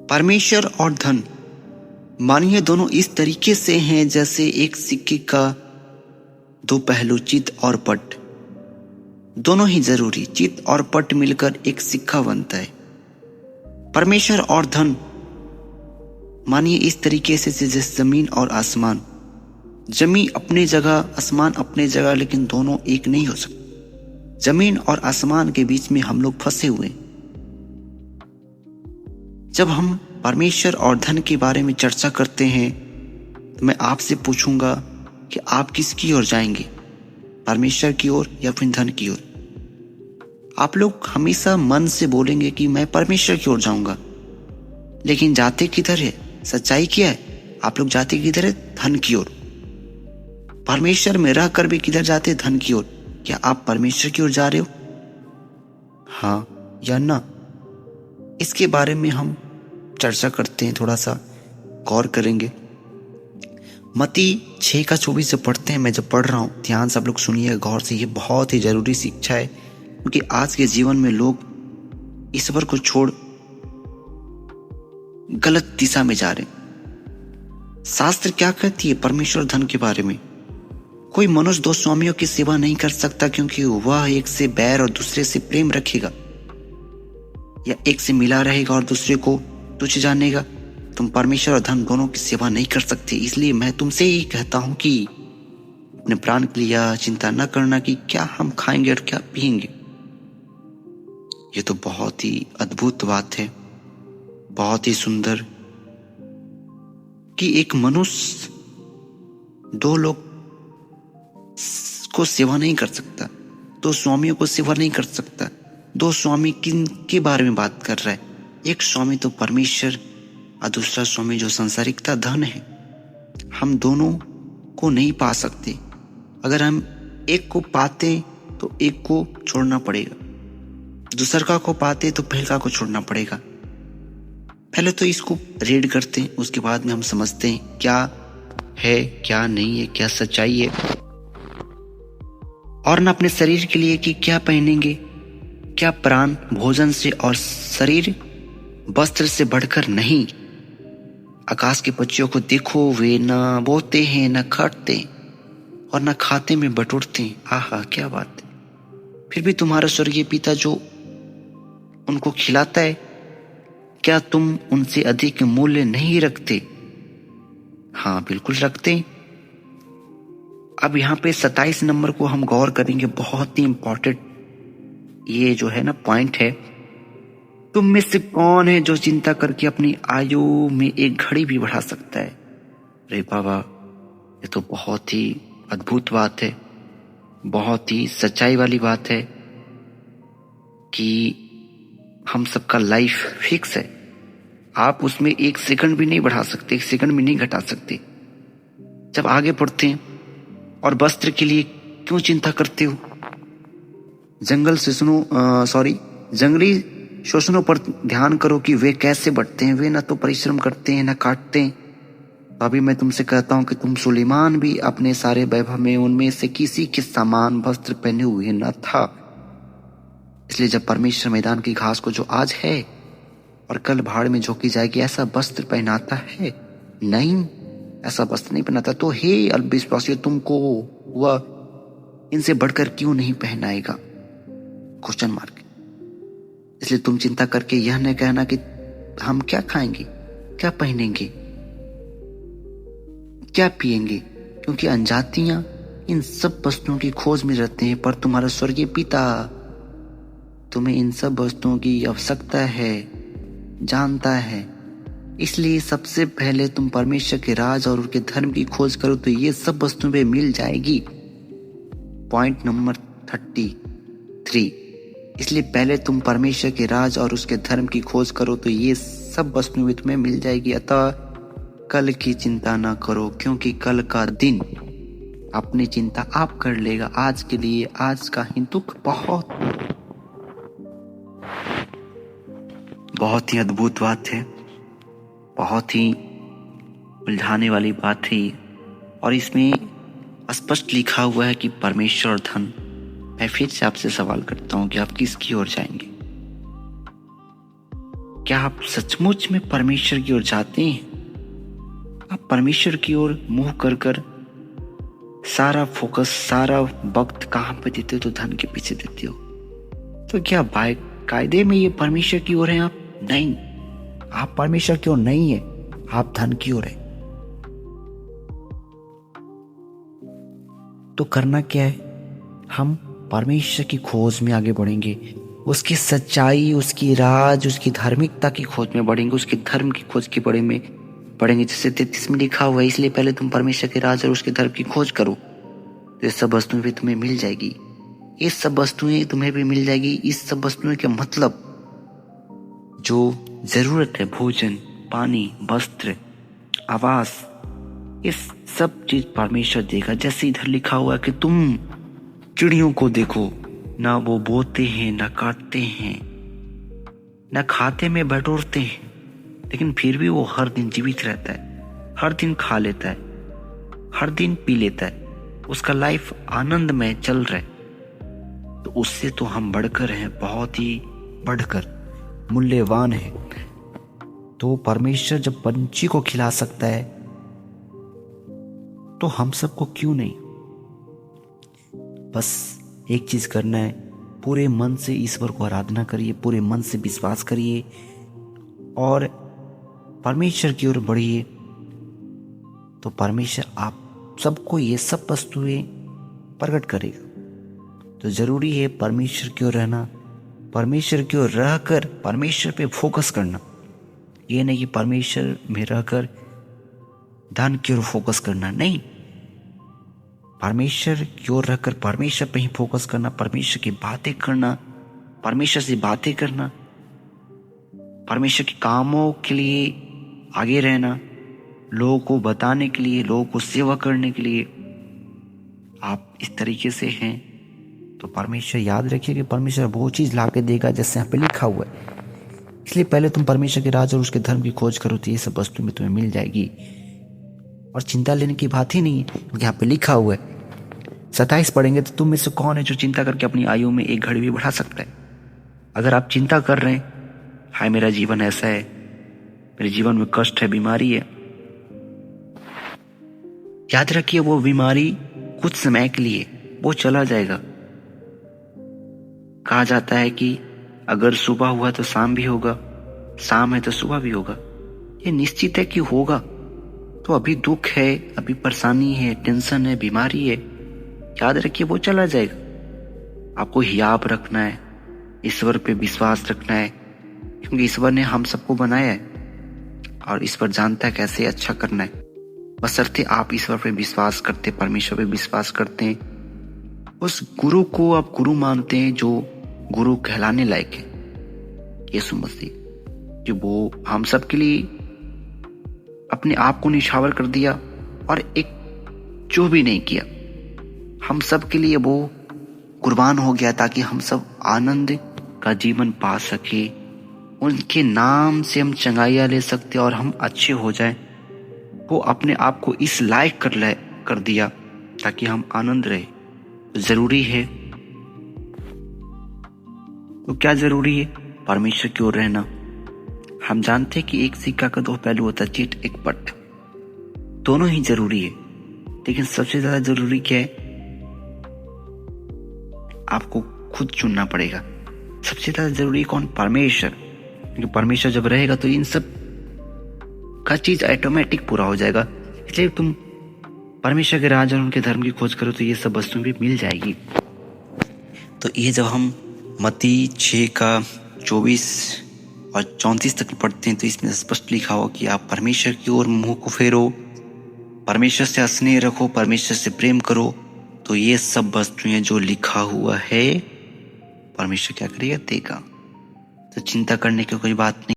परमेश्वर और धन मानिए दोनों इस तरीके से हैं जैसे एक सिक्के का दो पहलू, चित और पट। दोनों ही जरूरी, चित और पट मिलकर एक सिक्का बनता है। परमेश्वर और धन मानिए इस तरीके से जैसे जमीन और आसमान। जमीन अपनी जगह, आसमान अपनी जगह, लेकिन दोनों एक नहीं हो सकते। जमीन और आसमान के बीच में हम लोग फंसे हुए हैं। जब हम परमेश्वर और धन के बारे में चर्चा करते हैं तो मैं आपसे पूछूंगा कि आप किसकी ओर जाएंगे, परमेश्वर की ओर या फिर धन की ओर? आप लोग हमेशा मन से बोलेंगे कि मैं परमेश्वर की ओर जाऊंगा, लेकिन जाते किधर है? सच्चाई क्या है? आप लोग जाते किधर है? धन की ओर। परमेश्वर में रहकर भी किधर जाते? धन की ओर। क्या आप परमेश्वर की ओर जा रहे हो? हाँ या ना? इसके बारे में हम चर्चा करते हैं, थोड़ा सा गौर करेंगे। मत्ती 6:24 से पढ़ते हैं। मैं जब पढ़ रहा हूँ ध्यान से आप लोग सुनिए गौर से, ये बहुत ही जरूरी शिक्षा है, क्योंकि आज के जीवन में लोग ईश्वर को छोड़ गलत दिशा में जा रहे हैं। शास्त्र क्या कहती है परमेश्वर धन के बारे में? कोई मनुष्य दो स्वामियों की सेवा नहीं कर सकता, क्योंकि वह एक से बैर और दूसरे से प्रेम रखेगा, या एक से मिला रहेगा और दूसरे को तुच्छ जानेगा। तुम परमेश्वर और धन दोनों की सेवा नहीं कर सकते। इसलिए मैं तुमसे ही कहता हूं कि अपने प्राण के लिए चिंता न करना कि क्या हम खाएंगे और क्या पिएंगे। ये तो बहुत ही अद्भुत बात है, बहुत ही सुंदर, कि एक मनुष्य दो लोग को सेवा नहीं कर सकता, दो स्वामियों को सेवा नहीं कर सकता। दो स्वामी किन के बारे में बात कर रहा है? एक स्वामी तो परमेश्वर और दूसरा स्वामी जो संसारिकता धन है। हम दोनों को नहीं पा सकते। अगर हम एक को पाते तो एक को छोड़ना पड़ेगा, दूसरा को पाते तो पहला को छोड़ना पड़ेगा। पहले तो इसको रीड करते हैं, उसके बाद में हम समझते हैं क्या है क्या नहीं है, क्या सच्चाई है। और न अपने शरीर के लिए कि क्या पहनेंगे, क्या प्राण भोजन से और शरीर वस्त्र से बढ़कर नहीं। आकाश के पक्षियों को देखो, वे न बोते हैं, न काटते और न खाते में बटोरते हैं। आहा क्या बात है! फिर भी तुम्हारा स्वर्गीय पिता जो उनको खिलाता है, क्या तुम उनसे अधिक मूल्य नहीं रखते? हाँ बिल्कुल रखते हैं। अब यहाँ पे 27 नंबर को हम गौर करेंगे, बहुत ही इंपॉर्टेंट ये जो है ना पॉइंट है। तुम में से कौन है जो चिंता करके अपनी आयु में एक घड़ी भी बढ़ा सकता है? अरे बाबा, ये तो बहुत ही अद्भुत बात है, बहुत ही सच्चाई वाली बात है कि हम सबका लाइफ फिक्स है। आप उसमें एक सेकंड भी नहीं बढ़ा सकते, एक सेकंड भी नहीं घटा सकते। जब आगे बढ़ते हैं, और वस्त्र के लिए क्यों चिंता करते हो? जंगली शोषणों पर ध्यान करो कि वे कैसे बढ़ते हैं। वे न तो परिश्रम करते हैं न काटते हैं। अभी मैं तुमसे कहता हूं कि तुम सुलेमान भी अपने सारे वैभव में उनमें से किसी के समान वस्त्र पहने हुए न था। इसलिए जब परमेश्वर मैदान की घास को जो आज है और कल भाड़ में झोंकी जाएगी, ऐसा वस्त्र पहनाता है? नहीं, ऐसा वस्त्र नहीं पहनाता। तो हे अल्पविश्वासियों, तुमको वह इनसे बढ़कर क्यों नहीं पहनाएगा? Question mark. इसलिए तुम चिंता करके यह न कहना कि हम क्या खाएंगे, क्या पहनेंगे, क्या पिएंगे, क्योंकि अनजातियां इन सब वस्तुओं की खोज में रहते हैं। पर तुम्हारा स्वर्गीय पिता तुम्हें इन सब वस्तुओं की आवश्यकता है, जानता है। इसलिए सबसे पहले तुम परमेश्वर के राज और उसके धर्म की खोज करो तो ये सब वस्तुएं भी मिल जाएगी। Point number 33। इसलिए पहले तुम परमेश्वर के राज और उसके धर्म की खोज करो तो ये सब वस्तुएं भी तुम्हें मिल जाएगी। अतः कल की चिंता ना करो, क्योंकि कल का दिन अपनी चिंता आप कर लेगा। आज के लिए आज का ही दुख बहुत ही अद्भुत बात है, बहुत ही उलझाने वाली बात है। और इसमें स्पष्ट लिखा हुआ है कि परमेश्वर और धन। मैं फिर से आपसे सवाल करता हूं कि आप किसकी ओर जाएंगे? क्या आप सचमुच में परमेश्वर की ओर जाते हैं? आप परमेश्वर की ओर मुंह कर कर सारा फोकस, सारा वक्त कहाँ पे देते हो? तो धन के पीछे देते हो। तो क्या कायदे में ये परमेश्वर की ओर है आप? नहीं, आप परमेश्वर की ओर नहीं है, आप धन की ओर है। तो करना क्या है? हम परमेश्वर की खोज में आगे बढ़ेंगे, उसकी सच्चाई, उसकी राज, उसकी धार्मिकता की खोज में बढ़ेंगे, उसके धर्म की खोज के बड़े में बढ़ेंगे। जैसे 33 में लिखा हुआ है, इसलिए पहले तुम परमेश्वर के राज और उसके धर्म की खोज करो, तो ये सब वस्तुएं भी तुम्हें मिल जाएगी। ये सब वस्तुएं तुम्हें भी मिल जाएगी। इस सब वस्तुएं के मतलब जो जरूरत है, भोजन, पानी, वस्त्र, आवास, ये सब चीज परमेश्वर देगा। जैसे इधर लिखा हुआ है कि तुम चिड़ियों को देखो, ना वो बोते हैं, ना काटते हैं, ना खाते में बटोरते हैं, लेकिन फिर भी वो हर दिन जीवित रहता है, हर दिन खा लेता है, हर दिन पी लेता है, उसका लाइफ आनंद में चल रहा है। तो उससे तो हम बढ़कर हैं, बहुत ही बढ़कर मूल्यवान है। तो परमेश्वर जब पंछी को खिला सकता है तो हम सबको क्यों नहीं? बस एक चीज करना है, पूरे मन से ईश्वर को आराधना करिए, पूरे मन से विश्वास करिए और परमेश्वर की ओर बढ़िए। तो परमेश्वर आप सबको ये सब वस्तुएं प्रकट करेगा। तो जरूरी है परमेश्वर की ओर रहना, परमेश्वर की ओर रहकर परमेश्वर पे फोकस करना। ये नहीं कि परमेश्वर में रहकर धन की ओर फोकस करना, नहीं, परमेश्वर की ओर रहकर परमेश्वर पे ही फोकस करना, परमेश्वर की बातें करना, परमेश्वर से बातें करना, परमेश्वर के कामों के लिए आगे रहना, लोगों को बताने के लिए, लोगों को सेवा करने के लिए। आप इस तरीके से हैं तो परमेश्वर, याद रखिए कि परमेश्वर वो चीज़ ला के देगा जैसे यहाँ पे लिखा हुआ है। इसलिए पहले तुम परमेश्वर के राज और उसके धर्म की खोज करो, तो ये सब वस्तु में तुम्हें मिल जाएगी। और चिंता लेने की बात ही नहीं है, क्योंकि यहाँ पे लिखा हुआ है। 27 पढ़ेंगे तो तुम में से कौन है जो चिंता करके अपनी आयु में एक घड़ी भी बढ़ा सकता है? अगर आप चिंता कर रहे हैं, हाय मेरा जीवन ऐसा है, मेरे जीवन में कष्ट है, बीमारी है, याद रखिए वो बीमारी कुछ समय के लिए, वो चला जाएगा। कहा जाता है कि अगर सुबह हुआ तो शाम भी होगा, शाम है तो सुबह भी होगा। ये निश्चित है कि होगा। तो अभी दुख है, अभी परेशानी है, टेंशन है, बीमारी है, याद रखिए वो चला जाएगा। आपको हियाब रखना है, ईश्वर पे विश्वास रखना है, क्योंकि ईश्वर ने हम सबको बनाया है और ईश्वर जानता है कैसे अच्छा करना है। बशर्ते आप ईश्वर पे विश्वास करते, परमेश्वर पे विश्वास करते हैं, उस गुरु को आप गुरु मानते हैं जो गुरु कहलाने लायक है, यीशु मसीह, जो वो हम सब के लिए अपने आप को निछावर कर दिया और एक जो भी नहीं किया, हम सब के लिए वो कुर्बान हो गया ताकि हम सब आनंद का जीवन पा सके। उनके नाम से हम चंगाइयाँ ले सकते और हम अच्छे हो जाएं। वो अपने आप को इस लायक कर दिया ताकि हम आनंद रहे। जरूरी है, तो क्या जरूरी है? परमेश्वर की ओर रहना। हम जानते हैं कि एक सिक्का का दो पहलू होता है, चिट एक पट, दोनों ही जरूरी है। लेकिन सबसे ज्यादा जरूरी क्या है? आपको खुद चुनना पड़ेगा। सबसे ज्यादा जरूरी कौन? परमेश्वर। क्योंकि परमेश्वर जब रहेगा तो इन सब का चीज ऑटोमेटिक पूरा हो जाएगा। इसलिए तुम परमेश्वर के राज और उनके धर्म की खोज करो तो ये सब वस्तुएं भी मिल जाएगी। तो ये जब हम मत्ती 6 का 24 और 34 तक पढ़ते हैं तो इसमें स्पष्ट लिखा हुआ कि आप परमेश्वर की ओर मुंह को फेरो, परमेश्वर से स्नेह रखो, परमेश्वर से प्रेम करो, तो ये सब वस्तुएं जो लिखा हुआ है परमेश्वर क्या करेगा? देगा। तो चिंता करने की कोई बात नहीं।